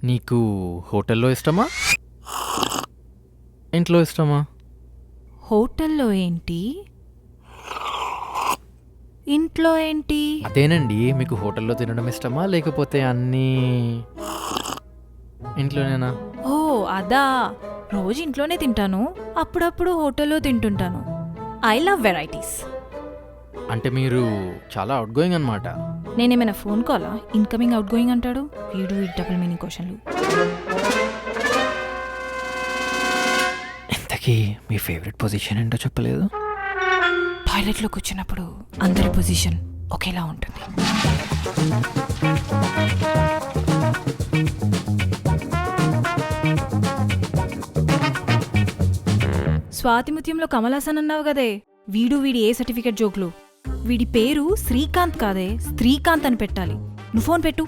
నీకు హోటల్లో ఇష్టమా, ఇంట్లో ఇష్టమా? హోటల్లో ఏంటి, ఇంట్లో ఏంటి? అదేనండి, మీకు హోటల్లో తినడం ఇష్టమా లేకపోతే అన్నీ ఇంట్లోనేనా? ఓ అదా, రోజు ఇంట్లోనే తింటాను, అప్పుడప్పుడు హోటల్లో తింటుంటాను. I love varieties. అంటే మీరు చాలా అవుట్ గోయింగ్ అనమాట. నేనేమైనా ఫోన్ కాలా ఇన్కమింగ్ అవుట్ గోయింగ్ అంటాడు వీడు, ఈ డబుల్ మీనింగ్ క్వశ్చన్లు. ఇంతకీ మీ ఫేవరెట్ పొజిషన్ ఏంటో చెప్పలేదు. టాయిలెట్లో కూర్చున్నప్పుడు అందరి పొజిషన్ ఒకేలా ఉంటుంది. స్వాతిముత్యంలో కమల్ హాసన్ అన్నావు కదే, వీడి ఏ సర్టిఫికెట్ జోకులు. వీడి పేరు శ్రీకాంత్ కాదే, శ్రీకాంత్ అని పెట్టాలి. నువ్వు ఫోన్ పెట్టు.